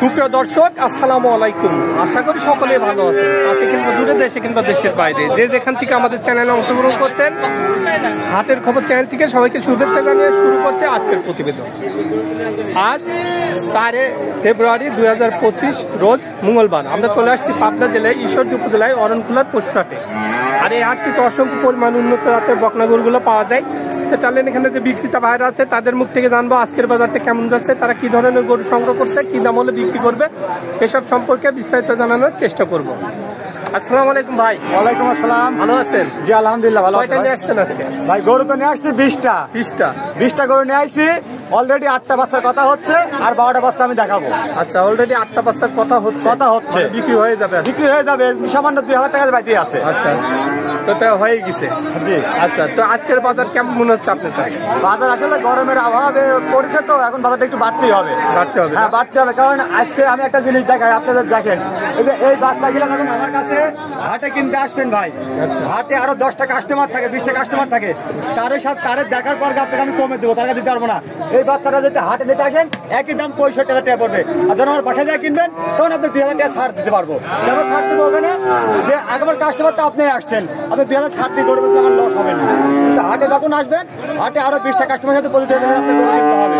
সুপ্রিয় দর্শক, আসসালামু আলাইকুম। আশা করি সকলে ভালো আছেন। কাছে কিংবা দূরে, দেশে কিংবা দেশের বাইরে, যে যেখান থেকে আমাদের চ্যানেলে অংশগ্রহণ করছেন, হাটের খবর চ্যানেল থেকে সবাইকে শুভেচ্ছা জানিয়ে শুরু করছে আজকের প্রতিবেদন। আজ 4 ফেব্রুয়ারি 2025 রোজ মঙ্গলবার। আমরা চলে আসছি পাবনা জেলায় ঈশ্বরদী উপজেলায় অরণখোলার পশুহাটে। আর এই হাটটিতে অসংখ্য পরিমাণ উন্নত জাতের বকনা গরুগুলো পাওয়া যায়। চালেন এখানে যে বিক্রেতা ভাইরা আছে তাদের মুখ থেকে জানবো আজকের বাজারটা কেমন যাচ্ছে, তারা কি ধরনের গরু সংগ্রহ করছে, কি দাম হলে বিক্রি করবে, এসব সম্পর্কে বিস্তারিত জানানোর চেষ্টা করব। আসসালামু আলাইকুম ভাই। ওয়ালাইকুম আসসালাম। ভালো আছেন? জি আলহামদুলিল্লাহ ভালো আছি। কয়টা নিয়ে আসছেন আজকে? ভাই গরু তো নিয়ে আসছি 20টা গরু নিয়ে আসছি। অলরেডি 8টা বাচ্চার কথা হচ্ছে, আর 12টা বাচ্চা আমি দেখাবো। আচ্ছা, অলরেডি 8টা বাচ্চার কথা হচ্ছে। মানে বিক্রি হয়ে যাবে? বিক্রি হয়ে যাবে, সামান্য 2000 টাকা বাইতে আছে। আচ্ছা তো তা হয়ে গেছে। জি আচ্ছা, তো আজকের বাজার কেমন মনে হচ্ছে আপনার কাছে? বাজার আসলে গরমের আবহাওয়া পড়েছে, তো এখন বাজারটা একটু বাড়তেই হবে। হ্যাঁ বাড়তে হবে, কারণ আজকে আমি একটা জিনিস দেখাই আপনাদের। দেখেন এই যে এই বাচ্চাগুলো যখন আমার কাছে হাটে কিনতে আসবেন ভাই, হাটে আরো 10টা কাস্টমার থাকে, 20টা কাস্টমার থাকে, তারে দেখার পর আপনাকে আমি কমে দেবো, তার কাছে দিতে পারবো না। এই বাচ্চাটা যদি হাটে নিতে আসেন একই দাম 65,000 টাকা পড়বে, আর যখন আমার বাসায় যায় কিনবেন তখন আপনি 2000 টাকা ছাড় দিতে পারবো। কেন ছাড় দিতে হবে না? যে আগের কাস্টমার তো আপনি আসছেন, আপনি 2000 ছাড় দিয়ে করবেন, আমার লস হবে না। কিন্তু হাটে যখন আসবেন, হাটে আরো 20টা কাস্টমার সাথে পরিচয় দেবেন, আপনি গরু কিনতে হবে,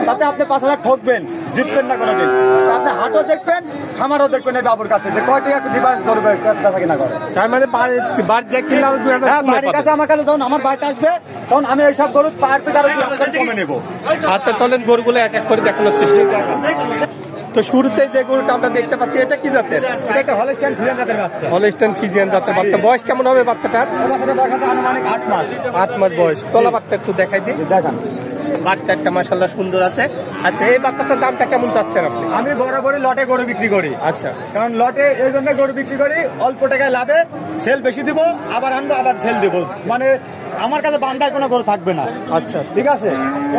তাতে আপনি 5000 ঠকবেন, জিতবেন না কোনোদিন। আপনি হাটও দেখবেন, খামারও দেখবেন এই বাবুর কাছে যে কয় টাকা একটু ডিফারেন্স করবে, বেচা কিনা করে। তার মানে বাড়ির কাছে আমার কাছে যখন আমার বাড়িতে আসবে, তখন আমি এইসব গরু পার পিস আরো কমে নেবো। আচ্ছা চলেন গরুগুলো এক এক করে দেখানোর চেষ্টা করি। তো শুরুতে যে গরুটা আমরা দেখতে পাচ্ছি, এটা কি জাতের? এটা একটা হলস্টাইন ফ্রিজিয়ান জাতের বাচ্চা। হলস্টাইন ফ্রিজিয়ান জাতের বাচ্চা। বয়স কেমন হবে বাচ্চাটার? বাচ্চাটার বয়স আছে আনুমানিক 8 মাস। 8 মাস বয়স। তলাবারটা একটু দেখাই দিই। দেখান, বাচ্চাটা মাশাআল্লাহ সুন্দর আছে। আচ্ছা, এই বাচ্চাটার দামটা কেমন চাচ্ছেন আপনি? আমি বরাবরই লটে গরু বিক্রি করি। আচ্ছা, কারণ লটে এই জন্য গরু বিক্রি করি, অল্প টাকায় লাভে সেল বেশি দিব, আবার আনবো আবার সেল দিব, মানে আমার কাছে বান্ধায় কোনো গরু থাকবে না। আচ্ছা ঠিক আছে।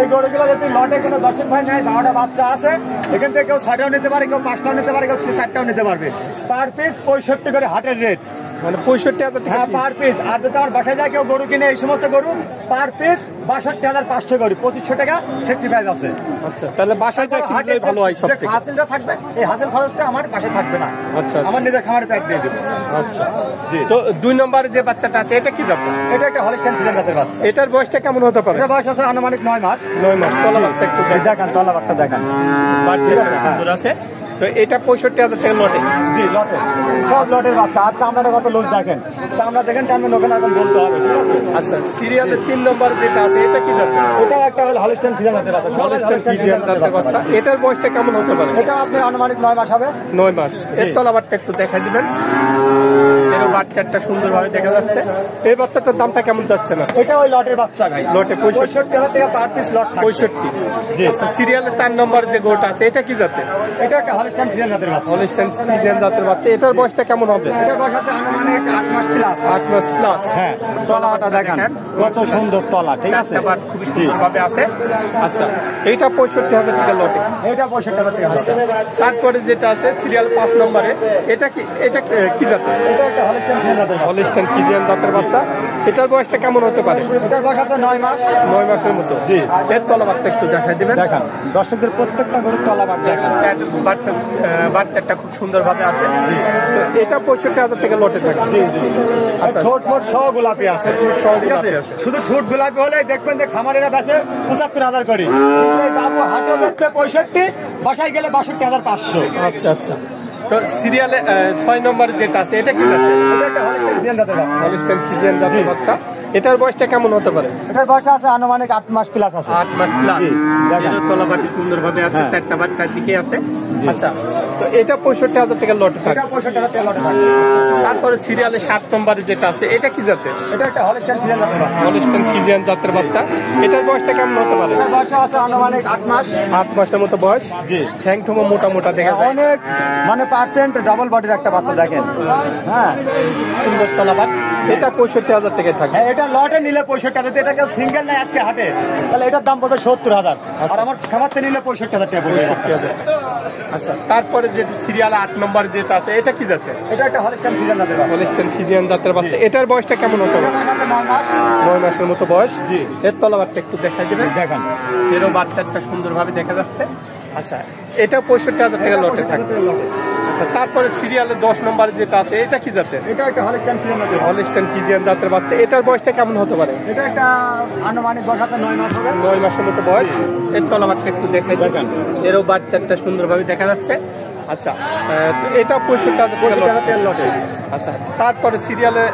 এই গরুগুলো যদি লটে কোনো দর্শক ভাই নেয়, 12টা বাচ্চা আছে, এখান থেকে কেউ 6টাও নিতে পারে, কেউ 5টাও নিতে পারে, কেউ 4টাও নিতে পারবে। পার পিস 65 করে হাটের রেট, মানে 65,000 টাকা। হ্যাঁ পার পিস। আর যদি আমার বাসায় যায় কেউ গরু কিনে, এই সমস্ত গরু পার পিস 62,500 করে, 2500 টাকা স্যাক্রিফাইস আছে। আচ্ছা, তাহলে বাসায় কিনলে ভালো হয় সব থেকে। হাসিলটা থাকবে, এই হাসিল খরচটা আমার বাসায় থাকবে না। আচ্ছা, আমার নিজের খামারে প্যাক দিয়ে দেবো। আচ্ছা জি। তো 2 নম্বরে যে বাচ্চাটা আছে, এটা কি জাত? এটা একটা হলস্টাইন ফ্রিজিয়ান জাতের বাচ্চা। এটার বয়সটা কেমন হতে পারে? এটার বয়স আছে আনুমানিক 9 মাস। 9 মাস। তলাবারটা একটু দেখান, তলাবারটা দেখান। বাচ্চাটা সুন্দর আছে। তো এটা 65,000 টাকা লটে? জি লটে, সব লটের বাচ্চা। আর চামড়াটা কত লোক দেখেন, চামড়া দেখেন, টানবেন, ওখানে এখন বলতে হবে। ঠিক আছে। আচ্ছা, সিরিয়ালের 3 নম্বর যেটা আছে, এটা কি জাত? ওটা একটা হলস্টাইন ফ্রিজিয়ান জাতের বাচ্চা। হলস্টাইন ফ্রিজিয়ান জাতের বাচ্চা। এটার বয়সটা কেমন হতে পারে? এটা আপনি আনুমানিক 9 মাস হবে। 9 মাস। এর তলাবারটা একটু দেখাই দিবেন। এর বাচ্চাটা সুন্দরভাবে দেখা যাচ্ছে। এই বাচ্চাটার দামটা কেমন যাচ্ছে না? এটা ওই লটের বাচ্চা ভাই, লটে 65,000 টাকা পার পিস লট থাকে। 65। জি। সিরিয়ালের 4 নম্বর যে গোটা আছে, এটা কি জাতের? এটা একটা হলস্টাইন ফ্রিজিয়ান জাতের বাচ্চা। হলস্টাইন ফ্রিজিয়ান জাতের বাচ্চা। এটার বয়সটা কেমন হবে? এটার বয়স আছে আনুমানিক 8 মাস প্লাস। 8 মাস প্লাস। হ্যাঁ, তলাটা দেখেন কত সুন্দর তলা। ঠিক আছে, খুবই সুন্দরভাবে আছে। আচ্ছা, এইটা 65,000 টাকা লটে। এটা 65,000 টাকা আছে। তারপরে যেটা আছে সিরিয়াল 5 নম্বরে, এটা কি জাতের? এটা একটা হলস্টাইন ফ্রিজিয়ান জাতের বাচ্চা। হলস্টাইন ফ্রিজিয়ান জাতের বাচ্চা। এটার বয়সটা কেমন হতে পারে? এটার বয়স আছে 9 মাস। 9 মাসের মতো। জি। এর তলাবারটা একটু দেখাই দিবেন। দেখান, দর্শকদের প্রত্যেকটা গরুর তলাবার দেখান। বাচ্চাটা খুব সুন্দরভাবে আছে। তো এটা 65,000 টাকা লটে থাকে। জি জি। আচ্ছা, ঠোঁট মোট সহ গোলাপি আছে। ঠিক আছে, শুধু ঠোঁট গোলাপি হলে দেখবেন যে খামারেরা বেচে 75,000 করে, এই বাবু হাটে বেচবে 65, বাসায় গেলে 62,500। আচ্ছা আচ্ছা। তো সিরিয়ালে 6 নম্বর যেটা আছে, এটা কি জাতের? এটা একটা হলস্টাইন ফ্রিজিয়ান জাতের বাচ্চা। হলস্টাইন ফ্রিজিয়ান জাতের বাচ্চা। এটার বয়সটা কেমন হতে পারে? এটার বয়স আছে আনুমানিক 8 মাস প্লাস আছে। 8 মাস প্লাস। দেখেন। এর তলাবার সুন্দরভাবে আছে, 4টা বাচ্চার দিকে আছে। আচ্ছা, তো এটা 65,000 টাকা লটে থাকে। এটা 65,000 টাকা লটে থাকে। তারপরে সিরিয়ালে 7 নম্বরে যেটা আছে, এটা কি জাতের? এটা একটা হলস্টাইন ফ্রিজিয়ান জাতের বাচ্চা। হলস্টাইন ফ্রিজিয়ান জাতের বাচ্চা। এটার বয়সটা কেমন হতে পারে? এটার বয়স আছে আনুমানিক 8 মাস। 8 মাসের মতো বয়স। জি। ঠ্যাং ঠুমো মোটা মোটা দেখা যায়। অনেক মানে পার্সেন্ট ডাবল বডির একটা বাচ্চা দেখেন। হ্যাঁ, সুন্দর তলাবার। এটা 65,000 টাকা থাকে। হ্যাঁ, এটা লটে নিলে 65,000, এটা কেউ সিঙ্গেল নাই আজকে হাটে, তাহলে এটার দাম পড়বে 70,000। আর আমার খামারতে নিলে 65,000 টাকা পড়বে। 65,000। আচ্ছা, তারপরে যে সিরিয়াল 8 নম্বর যেটা আছে, এটা কি জাতের? এটা একটা হলস্টাইন ফ্রিজিয়ান জাতের বাচ্চা। হলস্টাইন ফ্রিজিয়ান জাতের বাচ্চা। এটার বয়সটা কেমন হতে পারে? 9 মাস। 9 মাসের মতো বয়স। জি। এর তলাবারটা একটু দেখা দেবেন। দেখেন, এরও বাচ্চাটা সুন্দরভাবে দেখা যাচ্ছে। আচ্ছা, এটা 65,000 টাকা লটে থাকবে। আচ্ছা, তারপরে সিরিয়ালে 10 নম্বরে যেটা আছে এটা কি জাতের? এটা একটা হলস্টাইন ফ্রিজিয়ান জাতের। হলস্টাইন ফ্রিজিয়ান জাতের বাচ্চা। এটার বয়সটা কেমন হতে পারে? এটা একটা আনুমানিক বয়স আছে 9 মাস হবে। 9 মাসের মতো বয়স। এর তলাবারটা একটু দেখাই দেখেন, এরও বাচ্চাটা সুন্দরভাবে দেখা যাচ্ছে। আচ্ছা, এটা 65,000 টাকা লটে। আচ্ছা, তারপরে সিরিয়ালে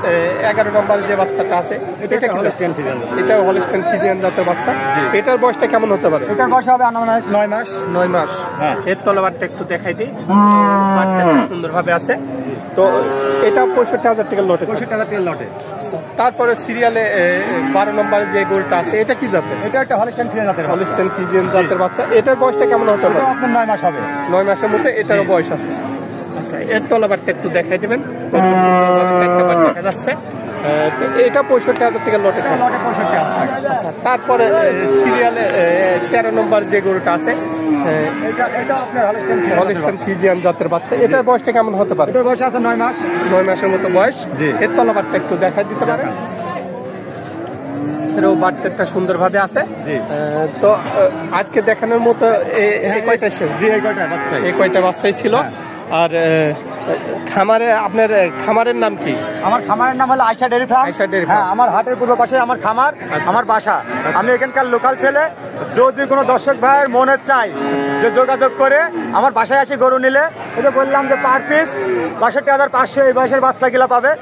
11 নম্বরে যে বাচ্চাটা আছে এটা একটা হলস্টাইন ফ্রিজিয়ান। এটাও হলস্টাইন ফ্রিজিয়ান জাতের বাচ্চা। এটার বয়সটা কেমন হতে পারে? এটার বয়স হবে আনুমানিক 9 মাস। 9 মাস। হ্যাঁ। এর তলাবারটা একটু দেখাই দিই, বাচ্চাটা সুন্দরভাবে আছে। তো এটা 65,000 টাকা লটে। 65,000 টাকা লটে। তারপরে সিরিয়ালে 12 নম্বরে যে গরুটা আছে এটা কি জাতের? এটা একটা হলস্টাইন ফ্রিজিয়ান জাতের। হলস্টাইন ফ্রিজিয়ান জাতের বাচ্চা। এটার বয়সটা কেমন হতে পারে? এটা আপনার 9 মাস হবে। 9 মাসের মধ্যে এটারও বয়স আছে। আচ্ছা, এর তলাবারটা একটু দেখাই দেবেন, চারটা বার দেখা যাচ্ছে। তো এটা 65,000 টাকা লটে থাকে। লটে 65,000। আচ্ছা, তারপরে সিরিয়ালে 13 নম্বর যে গরুটা আছে এটা আপনার হলস্টাইন ফ্রিজিয়ান জাতের বাচ্চা। এটার বয়সটা কেমন হতে পারে? এটার বয়স আছে 9 মাস। 9 মাসের মতো বয়স। জি। এর তলাবারটা একটু দেখাই দিতে পারেন। এরও বাচ্চাটা সুন্দরভাবে আছে। জি। তো আজকে দেখানোর মতো এই কয়টা ছিল? জি, এই কয়টা বাচ্চা। এই কয়টা বাচ্চাই ছিল। আর খামারে আপনার খামারের নাম কি? আমার খামারের নাম হলো Ayesha dairy farm. Ayesha dairy farm. হ্যাঁ, আমার হাটের পূর্ব পাশে আমার খামার, আমার বাসা। আমি এখানকার লোকাল ছেলে। যদি কোনো দর্শক ভাইয়ের মনে চাই যে যোগাযোগ করে আমার বাসায় আসে গরু নিলে, এটা বললাম যে পার পিস 62,500 এই বয়সের বাচ্চাগুলা পাবে।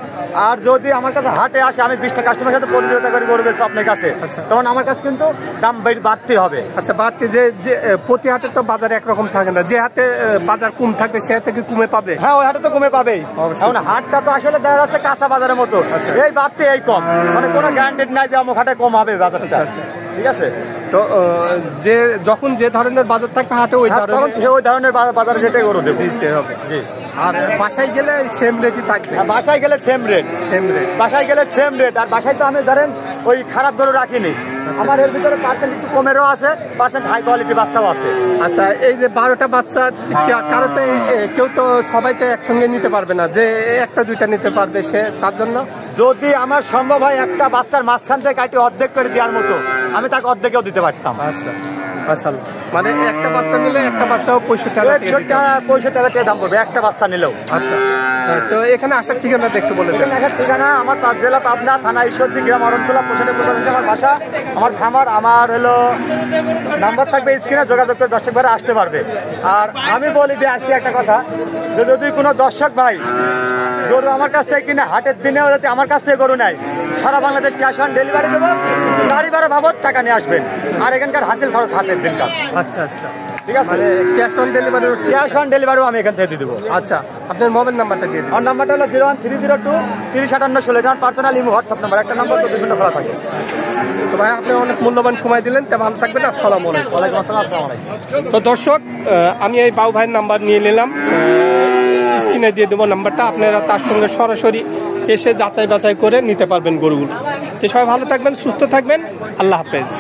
আর যদি আমার কাছে হাটে আসে, আমি 20টা কাস্টমারের সাথে প্রতিযোগিতা করে গরু বেচবো আপনার কাছে, তখন আমার কাছে কিন্তু দাম বাড়তে হবে। আচ্ছা, বাড়তি যে প্রতি হাটে তো বাজার একরকম থাকে না, যে হাটে বাজার কম থাকবে সে হাটে কি কমে পাবে? হ্যাঁ, ওই হাটে তো কমে পাবেই। এখন হাটটা তো আসলে দেখা যাচ্ছে কাঁচা বাজারের মতো, এই বাড়তে এই কম, মানে কোনো গ্যারান্টেড নাই যে আমার হাটে কম হবে বাজারটা। ঠিক আছে, তো যে যখন যে ধরনের বাজার থাকবে হাটে ওই ধরনের বাজার রেটে গরু দেবো দিতে হবে। জি। আর বাসায় গেলে সেম রেটই থাকবে? বাসায় গেলে সেম রেট। বাসায় গেলে সেম রেট। আর বাসায় তো আমি ধরেন ওই খারাপ গরু রাখিনি, আমার এর ভিতরে পার্সেন্ট একটু কমেরও আছে, পার্সেন্ট হাই কোয়ালিটি বাচ্চাও আছে। আচ্ছা, এই যে 12টা বাচ্চা কারোতে কেউ তো সবাই তো একসঙ্গে নিতে পারবে না, যে একটা দুইটা নিতে পারবে সে, তার জন্য যদি আমার সম্ভব হয় একটা বাচ্চার মাঝখান থেকে কাটি অর্ধেক করে দেওয়ার মতো, আমি তাকে অর্ধেকেও দিতে পারতাম। আচ্ছা, মাশাআল্লাহ। মানে একটা বাচ্চা নিলে একটা বাচ্চাও 65,000 টাকা দাম পড়বে একটা বাচ্চা নিলেও। আচ্ছা, তো এখানে আসার ঠিকানাটা একটু বলে দেন। এখানে ঠিকানা আমার জেলা পাবনা, থানা ঈশ্বরদী, গ্রাম অরণতলা, পোশাকে আমার বাসা, আমার খামার। আমার হলো নাম্বার থাকবে স্ক্রিনে, যোগাযোগ করে দর্শক ভাইরা আসতে পারবে। আর আমি বলি যে আজকে একটা কথা, যে যদি কোনো দর্শক ভাই গরু আমার কাছ থেকে কিনে হাটের দিনেও যদি আমার কাছ থেকে গরু নেয়, সারা বাংলাদেশ ক্যাশ অন ডেলিভারি দেবো, গাড়ি ভাড়া বাবদ টাকা নিয়ে আসবেন। আর এখানকার হাসিল খরচ হাটের দিনকার। আচ্ছা আচ্ছা, ঠিক আছে, মানে cash on delivery? Cash on ডেলিভারিও আমি এখান থেকে দিয়ে দেবো। আচ্ছা, আপনার মোবাইল নাম্বারটা দিয়ে দিন। আমার নাম্বারটা হলো 01302-3058-16। এটা আমার পার্সোনাল ইমো হোয়াটসঅ্যাপ নাম্বার, একটা নাম্বার তো বিভিন্ন খোলা থাকে। তো ভাই, আপনি অনেক মূল্যবান সময় দিলেন, তা ভালো থাকবেন। আসসালামু আলাইকুম। ওয়ালাইকুম আসসালাম। আসসালামু আলাইকুম। তো দর্শক, আমি এই বাবু ভাইয়ের নাম্বার নিয়ে নিলাম, স্ক্রিনে দিয়ে দেবো নাম্বারটা। আপনারা তার সঙ্গে সরাসরি এসে যাচাই বাছাই করে নিতে পারবেন গরুগুলো। তো সবাই ভালো থাকবেন, সুস্থ থাকবেন। আল্লাহ হাফেজ।